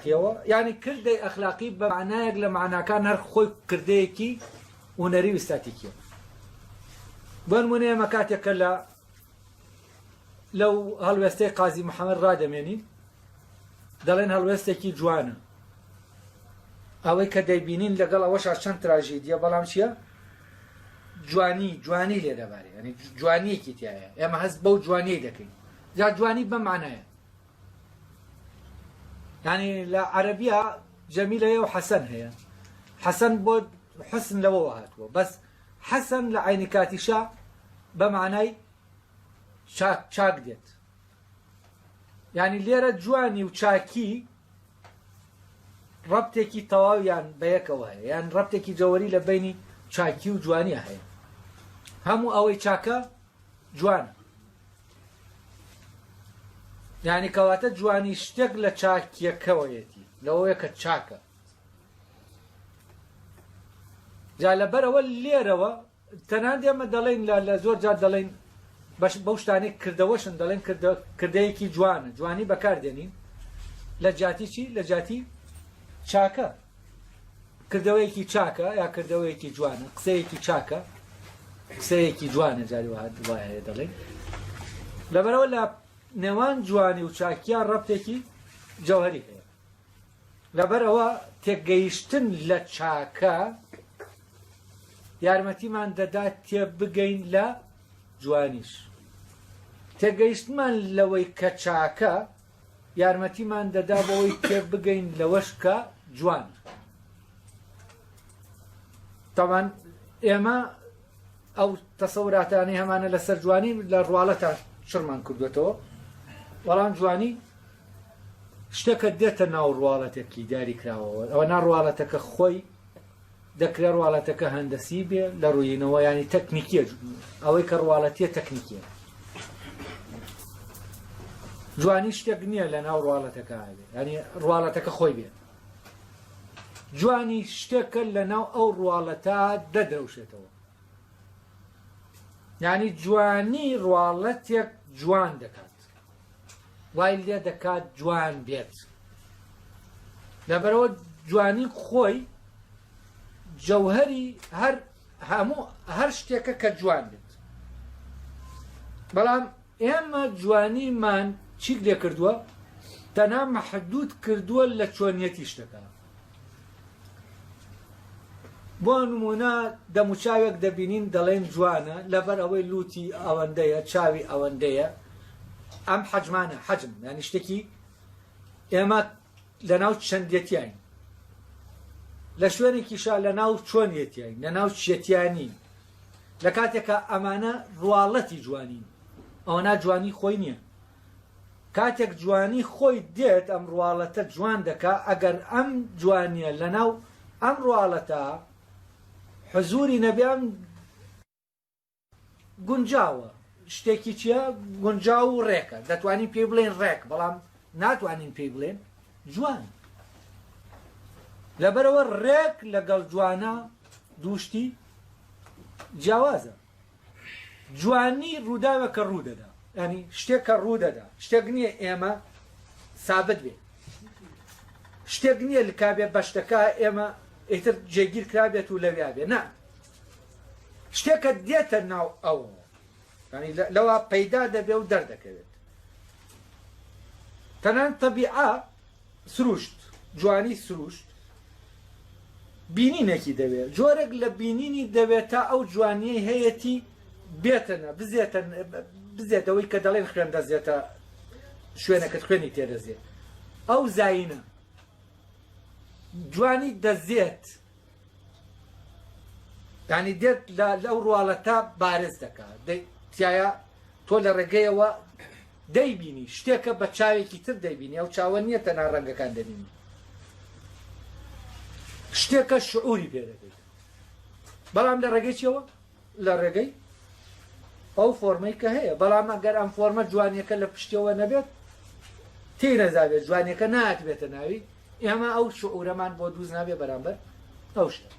ئەخلاقیەوە ینی کردەی ئەخلاقی بە معنایەک لە معناکان هەر خۆی کردەیەکی هونەری و ئستاتیکیە. بۆ نمونە ئێمە کاتێکە لەو هەڵوێستەی قازی محەممەد ڕادەمێنین دەڵێن هەڵوێستێکی جوانە، ئەوەی کە دەیبینین لەگەڵ ئەوەش چەند تراژیدیە، بەڵام چییە؟ جوانی لێ دەبارێت، ینی جوانیەکی تایە، ئێمە هەست بەو جوانیی دەکەین. جا جوانی بە معنایە، ینی لە عەرەبیە جەمیلەیە و حەسەن هەیە. حەسەن بۆ حسن لەوەوە هاتووە، بەس حەسەن لە عینی کاتیشا بە معنای چاک دێت. ینی لێرە جوانی و چاکی ڕەبتێکی تەواویان بەیەکەوە هەیە، یان ڕەبتێکی جەوەری لە بینی چاکی و جوانیە هەیە. هەموو ئەوەی چاکە جوانە، یعنی کەواتە جوانی شتێک لە چاکیەکەوەیەتی، لەوەیە کە چاکە. جا لەبەرەوە لێرەوە تەنان ئێمە دەڵێن لە زۆر جار دەڵێن بەو شتانەی کردەوەشن دەڵێن کردەیەکی جوانە، جوانی بەکاردێنین لە جاتی چی؟ لە جاتی چاکە، کردەوەیەکی چاکە یا کردەوەیەکی جوانە، قسەیەکی چاکە، قسەیەکی جوانە، جاری وایە دەڵێن. لەبەرەوە لە نێوان جوانی و چاکیان ڕەبتێکی جەوهەری هەیە. لەبەرەوە تێگەیشتن لە چاکە یارمەتیمان دەدات تێبگەین لە جوانیش. تێگەیشتمان لەوەی کە چاکە یارمەتیمان دەدا بەوەی تێبگەین لەوەش کە جوان. تاوان ئێمە ئەو تەسەوراتانی هەمانە لەسەر جوانی لە ڕواڵەتە شڕمان کردوێتەوە، بەڵام جوانی شتێکە دێتە ناو ڕواڵەتێکی دیاری کراوەوە. ئەوە ناڕواڵەتەکە خۆی دەکرێت ڕواڵەتەکە هەندەسی بێ لە ڕووینەوە، ینی تەکنیکیە، ئەوەی کە ڕواڵەتیە تەکنیکیە. جوانی شتێک نییە لە ناو ڕواڵەتەکە بێ، ینی ڕواڵەتەکە خۆی بێت. جوانی شتێکە لە ناو ئەو ڕواڵەتە دەدرەوشێتەوە، یعنی جوانی ڕواڵەتێک جوان دەکات، وای لێ دەکات جوان بێت. لەبەرەوە جوانی خۆی جەوهەری هەر شتێکە کە جوان بێت. بەڵام ئێمە جوانیمان چی لێ کردووە؟ تەنها مەحدود کردووە لە چۆنیەتی شتەکە. بۆ نمونە دەموچاوێک دەبینین دەڵێن جوانە لەبەر ئەوەی لوتی ئەوەندەیە، چاوی ئەوەندەیە، ئەم حەجمانە، حەجم یعنی شتێکی ئێمە لە ناو چەندێتیاین، لە شوێنێکیشا لە ناو چۆنیەتیاین، لە ناو چێتیانی. لە کاتێکە ئەمانە ڕواڵەتی جوانین، ئەوەنا جوانی خۆی نییە. کاتێک جوانی خۆی دێت ئەم ڕواڵەتە جوان دەکا، ئەگەر ئەم جوانیە لە ناو ئەم ڕواڵەتە حزوری نەبیان گونجاوە، شتێکی چییە؟ گونجاو و ڕێکە، دەتوانین پێی بڵێن ڕێک، بەڵام ناتوانین پێی بڵێن جوان. لەبەرەوە ڕێک لەگەڵ جوانە دووشتی جیاوازە. جوانی ڕووداوێکە ڕوودەدا، ینی شتێکە ڕوودەدا، شتێک نییە ئێمە سابت بێ، شتێک نییە لکابێ بە شتەکە ئێمە ئیتر جێگیر کرابێت و لەویا بێ، نا، شتێکە دێتە ناو ئەوە، ینی لەوە پەیدا دەبێ و دەردەکەوێت. تەنان تەبیعە سروشت، جوانی سروشت بینینێکی دەوێت، جۆرێک لە بینینی دەوێت تا ئەو جوانیەی هەیەی بێتەنە بزێتەوەی کە دەڵێن خوێن دەزێتە شوێنەکەت خوێنی تێدەزێت، ئەو زاینە جوانی دەزێت، ینی دێت لەو ڕواڵەتە بارز دەکات، تایە تۆ لە ڕێگەیەوە دەیبینی شتێکە بە چاوێکی تر دەیبینی، ئەو چاوە نییە تەنها ڕەنگەکان دەبینی، شتێکە شعوری پێ دەکەیت. بەڵام لە ڕێگەی چیەوە؟ لە ڕێگەی ئەو فۆرمەی کە هەیە. بەڵام ئەگەر ئەم فۆرمە جوانیەکە لە پشتیەوە نەبێت تێی نەزابێت، جوانیەکە ناتبێتە ناوی، ئێمە ئەو شعورەمان بۆ دروست نابێ بەرامبەر ئەو شتە.